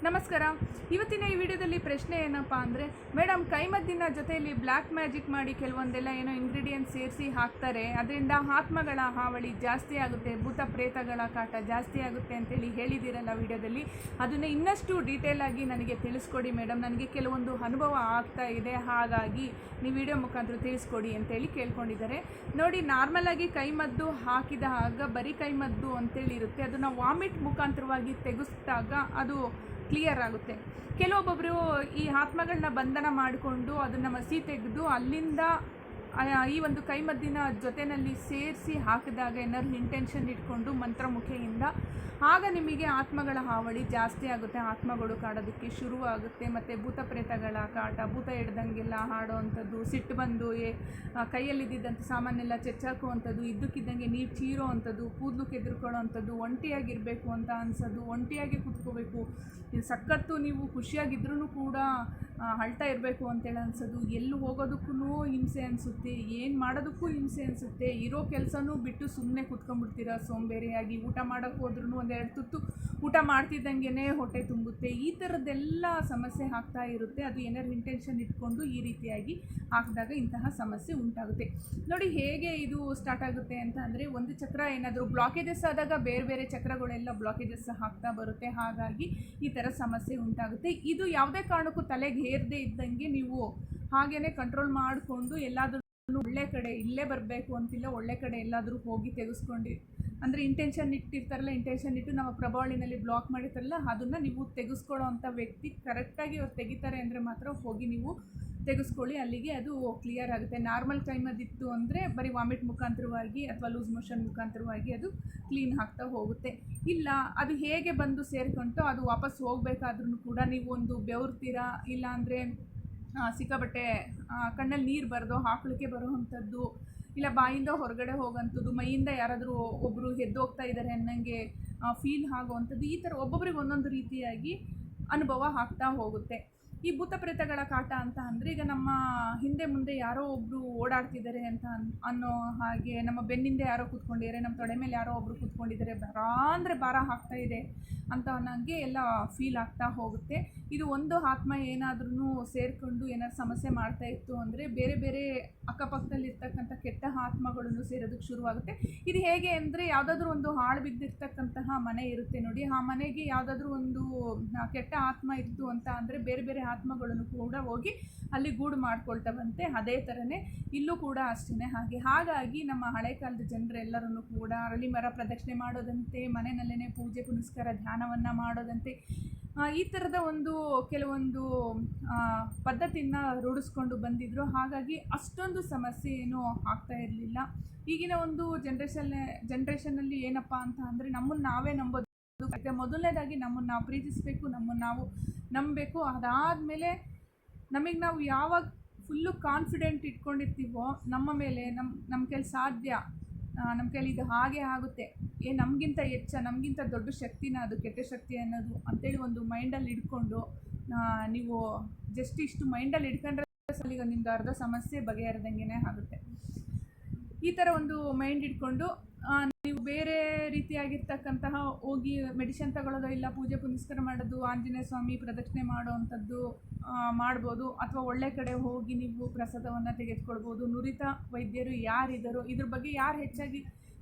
ನಮಸ್ಕಾರ. ಇವತ್ತಿನ ಈ ವಿಡಿಯೋದಲ್ಲಿ ಪ್ರಶ್ನೆ ಏನಪ್ಪ ಅಂದರೆ, ಮೇಡಮ್ ಕೈಮದ್ದಿನ ಜೊತೆಯಲ್ಲಿ ಬ್ಲ್ಯಾಕ್ ಮ್ಯಾಜಿಕ್ ಮಾಡಿ ಕೆಲವೊಂದೆಲ್ಲ ಏನೋ ಇಂಗ್ರೀಡಿಯೆಂಟ್ಸ್ ಸೇರಿಸಿ ಹಾಕ್ತಾರೆ, ಅದರಿಂದ ಆತ್ಮಗಳ ಹಾವಳಿ ಜಾಸ್ತಿ ಆಗುತ್ತೆ, ಭೂತ ಪ್ರೇತಗಳ ಕಾಟ ಜಾಸ್ತಿ ಆಗುತ್ತೆ ಅಂತೇಳಿ ಹೇಳಿದ್ದೀರಲ್ಲ ವಿಡಿಯೋದಲ್ಲಿ. ಅದನ್ನು ಇನ್ನಷ್ಟು ಡೀಟೇಲಾಗಿ ನನಗೆ ತಿಳಿಸ್ಕೊಡಿ ಮೇಡಮ್, ನನಗೆ ಕೆಲವೊಂದು ಅನುಭವ ಆಗ್ತಾ ಇದೆ, ಹಾಗಾಗಿ ನೀವು ವಿಡಿಯೋ ಮುಖಾಂತರ ತಿಳಿಸ್ಕೊಡಿ ಅಂತೇಳಿ ಕೇಳ್ಕೊಂಡಿದ್ದಾರೆ. ನೋಡಿ, ನಾರ್ಮಲಾಗಿ ಕೈಮದ್ದು ಹಾಕಿದಾಗ ಬರೀ ಕೈಮದ್ದು ಅಂತೇಳಿ ಇರುತ್ತೆ, ಅದನ್ನು ವಾಮಿಟ್ ಮುಖಾಂತರವಾಗಿ ತೆಗೆಸಿದಾಗ ಅದು ಕ್ಲಿಯರ್ ಆಗುತ್ತೆ. ಕೆಲವೊಬ್ಬೊಬ್ಬರು ಈ ಆತ್ಮಗಳನ್ನ ಬಂಧನ ಮಾಡಿಕೊಂಡು ಅದನ್ನು ಮಸಿ ತೆಗೆದು ಅಲ್ಲಿಂದ ಈ ಒಂದು ಕೈಮದ್ದಿನ ಜೊತೆಯಲ್ಲಿ ಸೇರಿಸಿ ಹಾಕಿದಾಗ ಏನಾದ್ರು ಇಂಟೆನ್ಷನ್ ಇಟ್ಕೊಂಡು ಮಂತ್ರಮುಖೆಯಿಂದ, ಆಗ ನಿಮಗೆ ಆತ್ಮಗಳ ಹಾವಳಿ ಜಾಸ್ತಿ ಆಗುತ್ತೆ, ಆತ್ಮಗಳು ಕಾಡೋದಕ್ಕೆ ಶುರುವಾಗುತ್ತೆ. ಮತ್ತು ಭೂತ ಪ್ರೇತಗಳ ಕಾಟ, ಭೂತ ಹಿಡ್ದಂಗೆಲ್ಲ ಹಾಡೋವಂಥದ್ದು, ಸಿಟ್ಟು ಬಂದು ಕೈಯಲ್ಲಿದ್ದಂಥ ಸಾಮಾನೆಲ್ಲ ಚೆಚ್ಚಾಕುವಂಥದ್ದು, ಇದ್ದಕ್ಕಿದ್ದಂಗೆ ನೀರು ಚೀರೋ ಅಂಥದ್ದು, ಕೂದಲು ಕೆದರ್ಕೊಳ್ಳೋ ಅಂಥದ್ದು, ಒಂಟಿಯಾಗಿರಬೇಕು ಅಂತ ಅನ್ಸೋದು, ಒಂಟಿಯಾಗಿ ಕೂತ್ಕೋಬೇಕು, ಇದು ಸಖತ್ತು ನೀವು ಖುಷಿಯಾಗಿದ್ರೂ ಕೂಡ ಅಳ್ತಾ ಇರಬೇಕು ಅಂತೇಳಿ ಅನ್ಸೋದು, ಎಲ್ಲಿ ಹೋಗೋದಕ್ಕೂ ಹಿಂಸೆ ಅನಿಸುತ್ತೆ, ಏನು ಮಾಡೋದಕ್ಕೂ ಹಿಂಸೆ ಅನಿಸುತ್ತೆ, ಇರೋ ಕೆಲಸನೂ ಬಿಟ್ಟು ಸುಮ್ಮನೆ ಕೂತ್ಕೊಂಡ್ಬಿಡ್ತೀರ ಸೋಂಬೇರಿಯಾಗಿ, ಊಟ ಮಾಡೋಕ್ಕೆ ಹೋದ್ರೂ ಒಂದೆರಡು ತುತ್ತು ಊಟ ಮಾಡ್ತಿದ್ದಂಗೆ ಹೊಟ್ಟೆ ತುಂಬುತ್ತೆ, ಈ ಥರದ್ದೆಲ್ಲ ಸಮಸ್ಯೆ ಆಗ್ತಾ ಇರುತ್ತೆ. ಅದು ಏನಾದ್ರು ಇಂಟೆನ್ಷನ್ ಇಟ್ಕೊಂಡು ಈ ರೀತಿಯಾಗಿ ಹಾಕಿದಾಗ ಇಂತಹ ಸಮಸ್ಯೆ ಉಂಟಾಗುತ್ತೆ. ನೋಡಿ ಹೇಗೆ ಇದು ಸ್ಟಾರ್ಟ್ ಆಗುತ್ತೆ ಅಂತ ಅಂದರೆ, ಒಂದು ಚಕ್ರ ಏನಾದರೂ ಬ್ಲಾಕೇಜಸ್ ಆದಾಗ ಬೇರೆ ಬೇರೆ ಚಕ್ರಗಳೆಲ್ಲ ಬ್ಲಾಕೇಜಸ್ ಆಗ್ತಾ ಬರುತ್ತೆ, ಹಾಗಾಗಿ ಈ ಥರ ಸಮಸ್ಯೆ ಉಂಟಾಗುತ್ತೆ. ಇದು ಯಾವುದೇ ಕಾರಣಕ್ಕೂ ತಲೆಗೆ ಹೇರದೇ ಇದ್ದಂಗೆ ನೀವು ಹಾಗೇ ಕಂಟ್ರೋಲ್ ಮಾಡಿಕೊಂಡು ಎಲ್ಲಾದರೂ ಒಳ್ಳೆ ಕಡೆ, ಇಲ್ಲೇ ಬರಬೇಕು ಅಂತಿಲ್ಲ, ಒಳ್ಳೆ ಕಡೆ ಎಲ್ಲಾದರೂ ಹೋಗಿ ತೆಗೆಸ್ಕೊಂಡು, ಅಂದರೆ ಇಂಟೆನ್ಷನ್ ಇಟ್ಟಿರ್ತಾರಲ್ಲ, ಇಂಟೆನ್ಷನ್ ಇಟ್ಟು ನಮ್ಮ ಪ್ರಭಾವಳಿನಲ್ಲಿ ಬ್ಲಾಕ್ ಮಾಡಿರ್ತಾರಲ್ಲ, ಅದನ್ನು ನೀವು ತೆಗೆಸ್ಕೊಳ್ಳೋ ಅಂಥ ವ್ಯಕ್ತಿ ಕರೆಕ್ಟಾಗಿ ಅವ್ರು ತೆಗಿತಾರೆ ಅಂದರೆ ಮಾತ್ರ ಹೋಗಿ ನೀವು ತೆಗೆಸ್ಕೊಳ್ಳಿ, ಅಲ್ಲಿಗೆ ಅದು ಕ್ಲಿಯರ್ ಆಗುತ್ತೆ. ನಾರ್ಮಲ್ ಕೈಮದ್ದಿತ್ತು ಅಂದರೆ ಬರೀ ವಾಮಿಟ್ ಮುಖಾಂತರವಾಗಿ ಅಥವಾ ಲೂಸ್ ಮೋಷನ್ ಮುಖಾಂತರವಾಗಿ ಅದು ಕ್ಲೀನ್ ಆಗ್ತಾ ಹೋಗುತ್ತೆ. ಇಲ್ಲ ಅದು ಹೇಗೆ ಬಂದು ಸೇರ್ಕೊಂಟು ಅದು ವಾಪಸ್ ಹೋಗಬೇಕಾದ್ರೂ ಕೂಡ ನೀವು ಒಂದು ಬೆವರ್ತೀರಾ, ಇಲ್ಲಾಂದರೆ ಸಿಕ್ಕಾಬಟ್ಟೆ ಕಣ್ಣಲ್ಲಿ ನೀರು ಬರೋದು, ಹಾಕ್ಲಿಕ್ಕೆ ಬರೋವಂಥದ್ದು, ಇಲ್ಲ ಬಾಯಿಂದ ಹೊರಗಡೆ ಹೋಗೋಂಥದ್ದು, ಮೈಯಿಂದ ಯಾರಾದರೂ ಒಬ್ಬರು ಎದ್ದೋಗ್ತಾ ಇದ್ದಾರೆ ಅನ್ನಂಗೆ ಫೀಲ್ ಆಗೋವಂಥದ್ದು, ಈ ಥರ ಒಬ್ಬೊಬ್ರಿಗೆ ಒಂದೊಂದು ರೀತಿಯಾಗಿ ಅನುಭವ ಆಗ್ತಾ ಹೋಗುತ್ತೆ. ಈ ಭೂತ ಪ್ರೇತಗಳ ಕಾಟ ಅಂತ ಅಂದರೆ, ಈಗ ನಮ್ಮ ಹಿಂದೆ ಮುಂದೆ ಯಾರೋ ಒಬ್ಬರು ಓಡಾಡ್ತಿದ್ದಾರೆ ಅಂತ ಅನ್ನೋ ಹಾಗೆ, ನಮ್ಮ ಬೆನ್ನಿಂದೆ ಯಾರೋ ಕೂತ್ಕೊಂಡಿದ್ದಾರೆ, ನಮ್ಮ ತೊಡೆ ಮೇಲೆ ಯಾರೋ ಒಬ್ಬರು ಕೂತ್ಕೊಂಡಿದ್ದಾರೆ, ಭಾರ ಆಗ್ತಾ ಇದೆ ಅಂತ ಅನ್ನೋಂಗೆ ಎಲ್ಲ ಫೀಲ್ ಆಗ್ತಾ ಹೋಗುತ್ತೆ. ಇದು ಒಂದು ಆತ್ಮ ಏನಾದ್ರೂ ಸೇರಿಕೊಂಡು ಏನಾದ್ರು ಸಮಸ್ಯೆ ಮಾಡ್ತಾ ಇತ್ತು ಅಂದರೆ ಬೇರೆ ಬೇರೆ ಅಕ್ಕಪಕ್ಕದಲ್ಲಿರ್ತಕ್ಕಂಥ ಕೆಟ್ಟ ಆತ್ಮಗಳನ್ನು ಸೇರೋದಕ್ಕೆ ಶುರುವಾಗುತ್ತೆ. ಇದು ಹೇಗೆ ಅಂದರೆ, ಯಾವುದಾದ್ರೂ ಒಂದು ಹಾಳು ಬಿದ್ದಿರ್ತಕ್ಕಂತಹ ಮನೆ ಇರುತ್ತೆ ನೋಡಿ, ಆ ಮನೆಗೆ ಯಾವುದಾದ್ರೂ ಒಂದು ಕೆಟ್ಟ ಆತ್ಮ ಇತ್ತು ಅಂತ ಅಂದರೆ ಬೇರೆ ಬೇರೆ ಆತ್ಮಗಳನ್ನು ಕೂಡ ಹೋಗಿ ಅಲ್ಲಿ ಗೂಡು ಮಾಡ್ಕೊಳ್ತವಂತೆ. ಅದೇ ಥರನೇ ಇಲ್ಲೂ ಕೂಡ ಅಷ್ಟೇ. ಹಾಗಾಗಿ ನಮ್ಮ ಹಳೆ ಕಾಲದ ಜನರೆಲ್ಲರೂ ಕೂಡ ಅರಳಿ ಮರ ಪ್ರದಕ್ಷಿಣೆ ಮಾಡೋದಂತೆ, ಮನೆಯಲ್ಲೇ ಪೂಜೆ ಪುನಸ್ಕಾರ ಧ್ಯಾನವನ್ನು ಮಾಡೋದಂತೆ, ಈ ಥರದ ಕೆಲವೊಂದು ಪದ್ಧತಿಯನ್ನು ರೂಢಿಸ್ಕೊಂಡು ಬಂದಿದ್ದರು. ಹಾಗಾಗಿ ಅಷ್ಟೊಂದು ಸಮಸ್ಯೆ ಏನೂ ಆಗ್ತಾ ಇರಲಿಲ್ಲ. ಈಗಿನ ಒಂದು ಜನ್ರೇಷನ್ನಲ್ಲಿ ಏನಪ್ಪ ಅಂತ ಅಂದರೆ, ನಮ್ಮನ್ನು ನಾವೇ ನಂಬೋದು. ಮೊದಲನೇದಾಗಿ ನಮ್ಮನ್ನು ನಾವು ಪ್ರೀತಿಸಬೇಕು, ನಮ್ಮನ್ನು ನಾವು ನಂಬಬೇಕು. ಅದಾದಮೇಲೆ ನಮಗೆ ನಾವು ಯಾವಾಗ ಫುಲ್ಲು ಕಾನ್ಫಿಡೆಂಟ್ ಇಟ್ಕೊಂಡಿರ್ತೀವೋ ನಮ್ಮ ಮೇಲೆ, ನಮ್ಮ ಕೈಲಿ ಸಾಧ್ಯ, ನಮ್ಮ ಕೈಲಿ ಇದು ಹಾಗೆ ಆಗುತ್ತೆ, ನಮಗಿಂತ ನಮಗಿಂತ ದೊಡ್ಡ ಶಕ್ತಿನ ಅದು, ಕೆಟ್ಟ ಶಕ್ತಿ ಅನ್ನೋದು ಅಂತೇಳಿ ಒಂದು ಮೈಂಡಲ್ಲಿ ಇಟ್ಕೊಂಡು ನೀವು ಜಸ್ಟ್ ಇಷ್ಟು ಮೈಂಡಲ್ಲಿ ಇಟ್ಕೊಂಡ್ರೆ ಈಗ ನಿಮ್ಮದು ಅರ್ಧ ಸಮಸ್ಯೆ ಬಗೆಹರಿದಂಗೆ ಆಗುತ್ತೆ. ಈ ಥರ ಒಂದು ಮೈಂಡ್ ಇಟ್ಕೊಂಡು ನೀವು ಬೇರೆ ರೀತಿಯಾಗಿರ್ತಕ್ಕಂತಹ ಹೋಗಿ ಮೆಡಿಷನ್ ತಗೊಳ್ಳೋದು, ಇಲ್ಲ ಪೂಜೆ ಪುನಸ್ಕಾರ ಮಾಡೋದು, ಆಂಜನೇಯ ಸ್ವಾಮಿ ಪ್ರದಕ್ಷಿಣೆ ಮಾಡೋವಂಥದ್ದು ಮಾಡ್ಬೋದು. ಅಥವಾ ಒಳ್ಳೆ ಕಡೆ ಹೋಗಿ ನೀವು ಪ್ರಸಾದವನ್ನು ತೆಗೆದುಕೊಳ್ಬೋದು. ನುರಿತ ವೈದ್ಯರು ಯಾರಿದ್ದಾರೋ, ಇದ್ರ ಬಗ್ಗೆ ಯಾರು ಹೆಚ್ಚಾಗಿ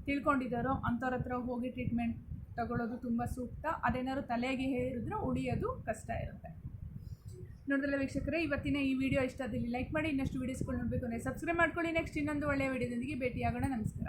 ತಿಳ್ಕೊಂಡಿದ್ದಾರೋ ಅಂಥವ್ರ ಹತ್ರ ಹೋಗಿ ಟ್ರೀಟ್ಮೆಂಟ್ ತಗೊಳ್ಳೋದು ತುಂಬ ಸೂಕ್ತ. ಅದೇನಾದ್ರು ತಲೆಗೆ ಹೇರಿದ್ರೆ ಉಳಿಯೋದು ಕಷ್ಟ ಇರುತ್ತೆ. ನೋಡಿದ್ರಲ್ಲ ವೀಕ್ಷಕರೇ, ಇವತ್ತಿನ ಈ ವಿಡಿಯೋ ಇಷ್ಟ ಆದಲ್ಲಿ ಲೈಕ್ ಮಾಡಿ, ಇನ್ನಷ್ಟು ವೀಡಿಯೋಸ್ಗಳು ನೋಡಬೇಕು ಅಂದರೆ ಸಬ್ಸ್ಕ್ರೈಬ್ ಮಾಡ್ಕೊಳ್ಳಿ. ನೆಕ್ಸ್ಟ್ ಇನ್ನೊಂದು ಒಳ್ಳೆಯ ವಿಡಿಯೋದೊಂದಿಗೆ ಭೇಟಿಯಾಗೋಣ. ನಮಸ್ಕಾರ.